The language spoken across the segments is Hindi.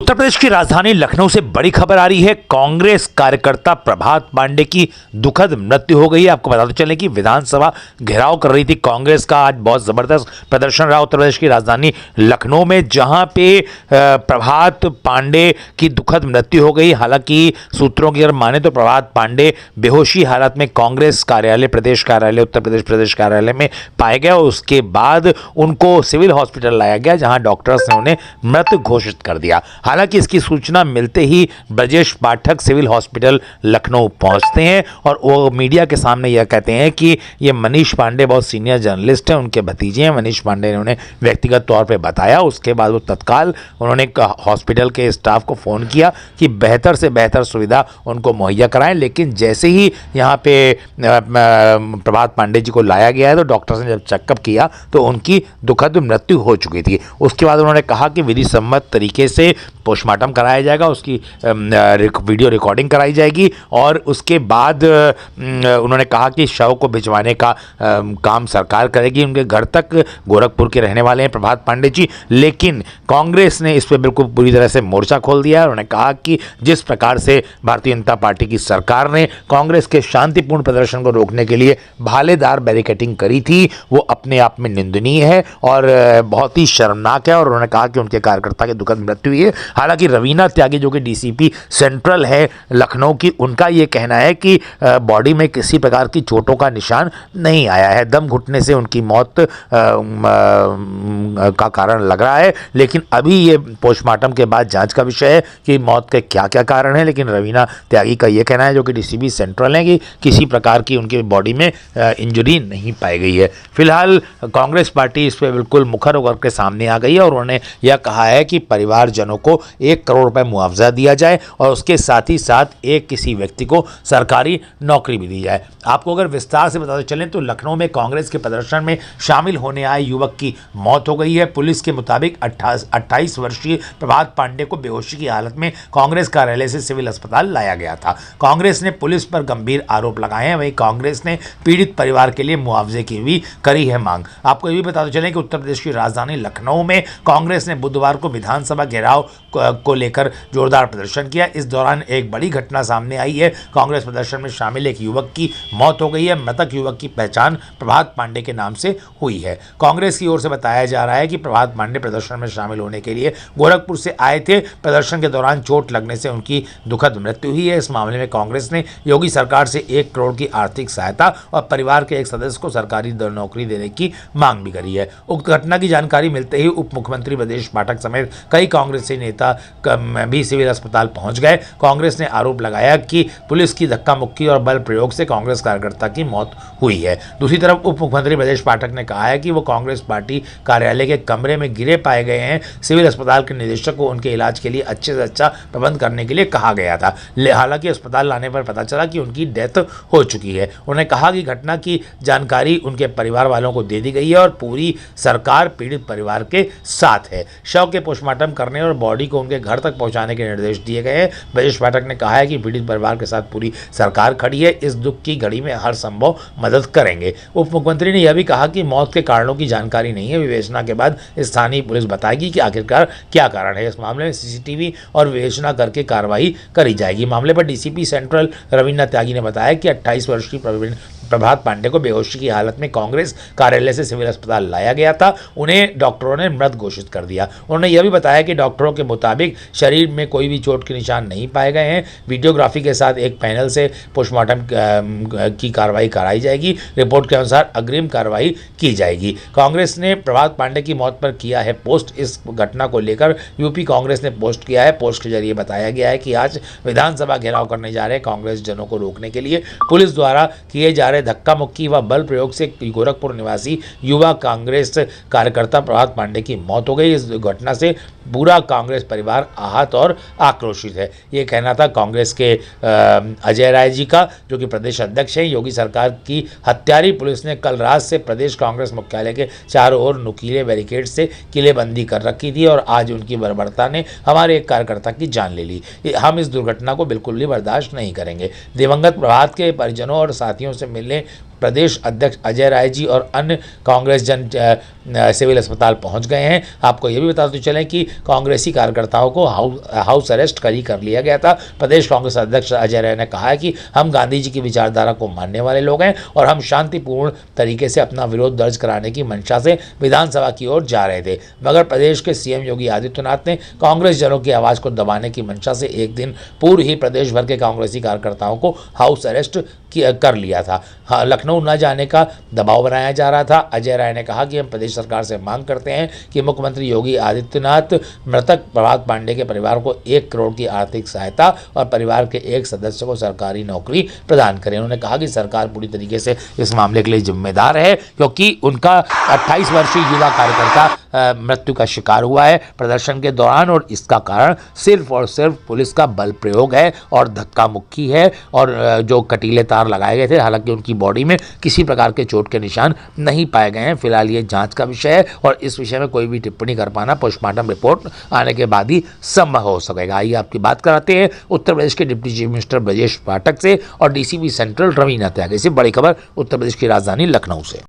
उत्तर प्रदेश की राजधानी लखनऊ से बड़ी खबर आ रही है। कांग्रेस कार्यकर्ता प्रभात पांडे की दुखद मृत्यु हो गई है। आपको बताते चलें कि विधानसभा घेराव कर रही थी कांग्रेस का। आज बहुत जबरदस्त प्रदर्शन रहा उत्तर प्रदेश की राजधानी लखनऊ में, जहां पे प्रभात पांडे की दुखद मृत्यु हो गई। हालांकि सूत्रों की अगर माने तो प्रभात पांडे बेहोशी हालत में कांग्रेस कार्यालय, प्रदेश कार्यालय, उत्तर प्रदेश प्रदेश कार्यालय में पाए गए और उसके बाद उनको सिविल हॉस्पिटल लाया गया, जहां डॉक्टर्स ने उन्हें मृत घोषित कर दिया। हालांकि इसकी सूचना मिलते ही ब्रजेश पाठक सिविल हॉस्पिटल लखनऊ पहुंचते हैं और वो मीडिया के सामने यह कहते हैं कि ये मनीष पांडे बहुत सीनियर जर्नलिस्ट हैं, उनके भतीजे हैं। मनीष पांडे ने उन्हें व्यक्तिगत तौर पे बताया। उसके बाद वो तत्काल उन्होंने हॉस्पिटल के स्टाफ को फ़ोन किया कि बेहतर से बेहतर सुविधा उनको मुहैया कराएं। लेकिन जैसे ही यहाँ पे प्रभात पांडे जी को लाया गया है तो डॉक्टर्स ने जब चेकअप किया तो उनकी दुखद मृत्यु हो चुकी थी। उसके बाद उन्होंने कहा कि विधि सम्मत तरीके से पोस्टमार्टम कराया जाएगा, उसकी वीडियो रिकॉर्डिंग कराई जाएगी और उसके बाद उन्होंने कहा कि शव को भिजवाने का काम सरकार करेगी। उनके घर तक गोरखपुर के रहने वाले हैं प्रभात पांडे जी, लेकिन कांग्रेस ने इस पर बिल्कुल पूरी तरह से मोर्चा खोल दिया है। उन्होंने कहा कि जिस प्रकार से भारतीय जनता पार्टी की सरकार ने कांग्रेस के शांतिपूर्ण प्रदर्शन को रोकने के लिए भालेदार बैरिकेडिंग करी थी, वो अपने आप में निंदनीय है और बहुत ही शर्मनाक है। और उन्होंने कहा कि उनके कार्यकर्ता की दुखद मृत्यु हुई है। हालांकि रवीना त्यागी जो कि डीसीपी सेंट्रल है लखनऊ की, उनका ये कहना है कि बॉडी में किसी प्रकार की चोटों का निशान नहीं आया है। दम घुटने से उनकी मौत का कारण लग रहा है, लेकिन अभी ये पोस्टमार्टम के बाद जांच का विषय है कि मौत के क्या क्या कारण है। लेकिन रवीना त्यागी का ये कहना है, जो कि डीसीपी सेंट्रल है, कि किसी प्रकार की उनकी बॉडी में इंजरी नहीं पाई गई है। फिलहाल कांग्रेस पार्टी इस पर बिल्कुल मुखर होकर के सामने आ गई है और उन्होंने यह कहा है कि परिवारजनों को 1 करोड़ रुपए मुआवजा दिया जाए और उसके साथ ही साथ एक किसी व्यक्ति को सरकारी नौकरी भी दी जाए। आपको अगर विस्तार से बताते चलें तो लखनऊ में कांग्रेस के प्रदर्शन में शामिल होने आए युवक की मौत हो गई है। पुलिस के मुताबिक 28 वर्षीय प्रभात पांडे को बेहोशी की हालत में कांग्रेस कार्यालय से सिविल अस्पताल लाया गया था। कांग्रेस ने पुलिस पर गंभीर आरोप लगाए हैं। वहीं कांग्रेस ने पीड़ित परिवार के लिए मुआवजे की भी करी है मांग। आपको ये भी बताते चलें कि उत्तर प्रदेश की राजधानी लखनऊ में कांग्रेस ने बुधवार को विधानसभा घेराव को लेकर जोरदार प्रदर्शन किया। इस दौरान एक बड़ी घटना सामने आई है। कांग्रेस प्रदर्शन में शामिल एक युवक की मौत हो गई है। मृतक युवक की पहचान प्रभात पांडे के नाम से हुई है। कांग्रेस की ओर से बताया जा रहा है कि प्रभात पांडे प्रदर्शन में शामिल होने के लिए गोरखपुर से आए थे। प्रदर्शन के दौरान चोट लगने से उनकी दुखद मृत्यु हुई है। इस मामले में कांग्रेस ने योगी सरकार से 1 करोड़ की आर्थिक सहायता और परिवार के एक सदस्य को सरकारी नौकरी देने की मांग भी करी है। उक्त घटना की जानकारी मिलते ही उप मुख्यमंत्री ब्रजेश पाठक समेत कई कांग्रेसी नेता भी सिविल अस्पताल पहुंच गए। कांग्रेस ने आरोप लगाया कि पुलिस की धक्का मुक्की और बल प्रयोग से कांग्रेस कार्यकर्ता की मौत हुई है। दूसरी तरफ उप मुख्यमंत्री ब्रजेश पाठक ने कहा है कि वो कांग्रेस पार्टी कार्यालय के कमरे में गिरे पाए गए हैं। सिविल अस्पताल के निदेशक को उनके इलाज के लिए अच्छे से अच्छा प्रबंध करने के लिए कहा गया था। हालांकि अस्पताल लाने पर पता चला कि उनकी डेथ हो चुकी है। उन्होंने कहा कि घटना की जानकारी उनके परिवार वालों को दे दी गई है और पूरी सरकार पीड़ित परिवार के साथ है। शव के पोस्टमार्टम करने और बॉडी को उनके घर तक पहुंचाने के निर्देश दिए गए हैं। ब्रजेश पाठक ने कहा है कि पीड़ित परिवार के साथ पूरी सरकार खड़ी है। इस दुख की घड़ी में हर संभव मदद करेंगे। उप मुख्यमंत्री ने यह भी कहा कि मौत के कारणों की जानकारी नहीं है। विवेचना के बाद स्थानीय पुलिस बताएगी कि आखिरकार क्या कारण है। इस मामले में सीसीटीवी और विवेचना करके कार्रवाई करी जाएगी। मामले पर डीसीपी सेंट्रल रवीना त्यागी ने बताया कि 28 वर्षीय प्रभात पांडे को बेहोशी की हालत में कांग्रेस कार्यालय से सिविल अस्पताल लाया गया था। उन्हें डॉक्टरों ने मृत घोषित कर दिया। उन्होंने यह भी बताया कि डॉक्टरों के मुताबिक शरीर में कोई भी चोट के निशान नहीं पाए गए हैं। वीडियोग्राफी के साथ एक पैनल से पोस्टमार्टम की कार्रवाई कराई जाएगी। रिपोर्ट के अनुसार अग्रिम कार्रवाई की जाएगी। कांग्रेस ने प्रभात पांडे की मौत पर किया है पोस्ट। इस घटना को लेकर यूपी कांग्रेस ने पोस्ट किया है। पोस्ट के जरिए बताया गया है कि आज विधानसभा घेराव करने जा रहे कांग्रेस जनों को रोकने के लिए पुलिस द्वारा किए जा रहे धक्का मुक्की व बल प्रयोग से गोरखपुर निवासी युवा कांग्रेस कार्यकर्ता प्रभात पांडे की मौत हो गई। इस घटना से पूरा कांग्रेस परिवार आहत और आक्रोशित है। ये कहना था कांग्रेस के अजय राय जी का, जो कि प्रदेश अध्यक्ष हैं। योगी सरकार की हत्यारी पुलिस ने कल रात से प्रदेश कांग्रेस मुख्यालय के चारों ओर नुकीले बैरिकेड से किलेबंदी कर रखी थी और आज उनकी बर्बरता ने हमारे एक कार्यकर्ता की जान ले ली। हम इस दुर्घटना को बिल्कुल भी बर्दाश्त नहीं करेंगे। दिवंगत प्रभात के परिजनों और साथियों से मिलने प्रदेश अध्यक्ष अजय राय जी और अन्य कांग्रेस जन सिविल अस्पताल पहुंच गए हैं। आपको यह भी बताते चलें कि कांग्रेसी कार्यकर्ताओं को हाउस अरेस्ट कर लिया गया था। प्रदेश कांग्रेस अध्यक्ष अजय राय ने कहा है कि हम गांधी जी की विचारधारा को मानने वाले लोग हैं और हम शांतिपूर्ण तरीके से अपना विरोध दर्ज कराने की मंशा से विधानसभा की ओर जा रहे थे, मगर प्रदेश के सीएम योगी आदित्यनाथ ने कांग्रेस जनों की आवाज को दबाने की मंशा से एक दिन पूर्व ही प्रदेश भर के कांग्रेसी कार्यकर्ताओं को हाउस अरेस्ट कर लिया था। लखनऊ न जाने का दबाव बनाया जा रहा था। अजय राय ने कहा कि हम प्रदेश सरकार से मांग करते हैं कि मुख्यमंत्री योगी आदित्यनाथ मृतक प्रभात पांडे के परिवार को 1 करोड़ की आर्थिक सहायता और परिवार के एक सदस्य को सरकारी नौकरी प्रदान करें। उन्होंने कहा कि सरकार पूरी तरीके से इस मामले के लिए जिम्मेदार है, क्योंकि उनका 28 वर्षीय युवा कार्यकर्ता मृत्यु का शिकार हुआ है प्रदर्शन के दौरान, और इसका कारण सिर्फ और सिर्फ पुलिस का बल प्रयोग है और धक्का मुक्की है और जो कटीले तार लगाए गए थे। हालांकि उनकी बॉडी में किसी प्रकार के चोट के निशान नहीं पाए गए हैं। फिलहाल ये जांच का विषय है और इस विषय में कोई भी टिप्पणी कर पाना पोस्टमार्टम रिपोर्ट आने के बाद ही संभव हो सकेगा। आइए आपकी बात कराते हैं उत्तर प्रदेश के deputy chief minister Brajesh Pathak से और डीसीपी सेंट्रल रवीना त्यागी से। बड़ी खबर उत्तर प्रदेश की राजधानी लखनऊ से।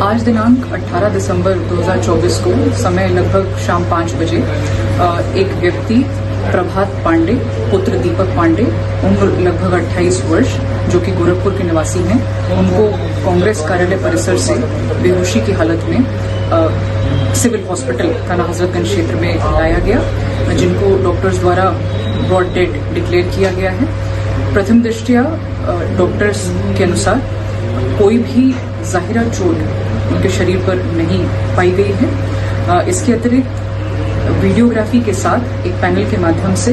आज दिनांक 18 दिसंबर 2024 को समय लगभग शाम 5 बजे एक व्यक्ति प्रभात पांडे पुत्र दीपक पांडे उम्र लगभग 28 वर्ष जो कि गोरखपुर के निवासी हैं, उनको कांग्रेस कार्यालय परिसर से बेहोशी की हालत में सिविल हॉस्पिटल थाना हजरतगंज क्षेत्र में लाया गया, जिनको डॉक्टर्स द्वारा ब्रॉड डेड डिक्लेयर किया गया है। प्रथम दृष्टया डॉक्टर्स के अनुसार कोई भी जाहिरा चोट उनके शरीर पर नहीं पाई गई है। इसके अतिरिक्त वीडियोग्राफी के साथ एक पैनल के माध्यम से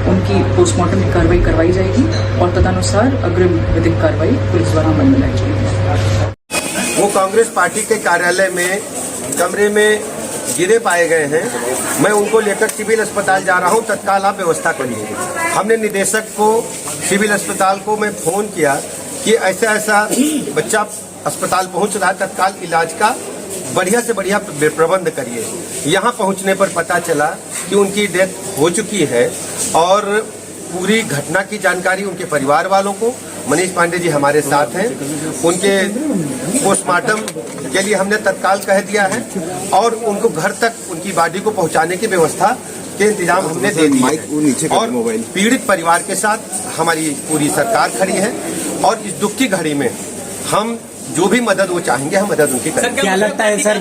उनकी पोस्टमार्टम की कार्रवाई करवाई जाएगी और तदनुसार अग्रिम विधिक कार्रवाई पुलिस द्वारा अमल में लाई जाएगी। वो कांग्रेस पार्टी के कार्यालय में कमरे में गिरे पाए गए हैं। मैं उनको लेकर सिविल अस्पताल जा रहा हूं, तत्काल आप व्यवस्था करिए। हमने निदेशक को सिविल अस्पताल को मैं फोन किया कि ऐसा ऐसा बच्चा अस्पताल पहुंच रहा है, तत्काल इलाज का बढ़िया से बढ़िया प्रबंध करिए। यहाँ पहुंचने पर पता चला कि उनकी डेथ हो चुकी है और पूरी घटना की जानकारी उनके परिवार वालों को, मनीष पांडे जी हमारे साथ हैं, उनके पोस्टमार्टम के लिए हमने तत्काल कह दिया है और उनको घर तक उनकी बॉडी को पहुंचाने की व्यवस्था के इंतजाम हमने दे दिए और पीड़ित परिवार के साथ हमारी पूरी सरकार खड़ी है और इस दुख की घड़ी में हम जो भी मदद वो चाहेंगे हम मदद उनकी करेंगे। क्या लगता है सर,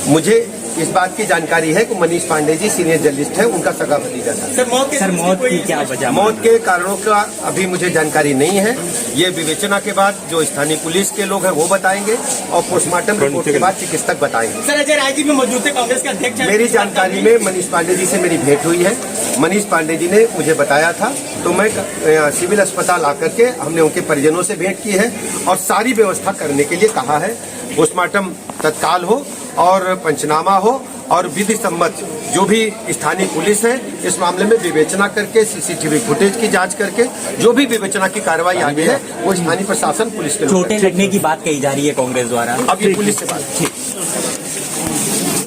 मुझे इस बात की जानकारी है कि मनीष पांडे जी सीनियर जर्नलिस्ट है, उनका सगा भतीजा था। सर मौत की क्या वजह? मौत के कारणों का अभी मुझे जानकारी नहीं है। ये विवेचना के बाद जो स्थानीय पुलिस के लोग हैं वो बताएंगे और पोस्टमार्टम रिपोर्ट के बाद चिकित्सक बताएंगे। सर अजय राय जी भी मौजूद थे, कांग्रेस के अध्यक्ष। मेरी जानकारी में मनीष पांडे जी से मेरी भेंट हुई है। मनीष पांडे जी ने मुझे बताया था, तो मैं सिविल अस्पताल आकर के हमने उनके परिजनों से भेंट की है और सारी व्यवस्था करने के लिए कहा है। पोस्टमार्टम तत्काल हो और पंचनामा हो और विधि सम्मत जो भी स्थानीय पुलिस है इस मामले में विवेचना करके सीसीटीवी फुटेज की जांच करके जो भी विवेचना की कार्रवाई आगे है वो स्थानीय प्रशासन पुलिस के लोग। चोटें लगने की बात कही जा रही है कांग्रेस द्वारा, अब ये पुलिस से बात।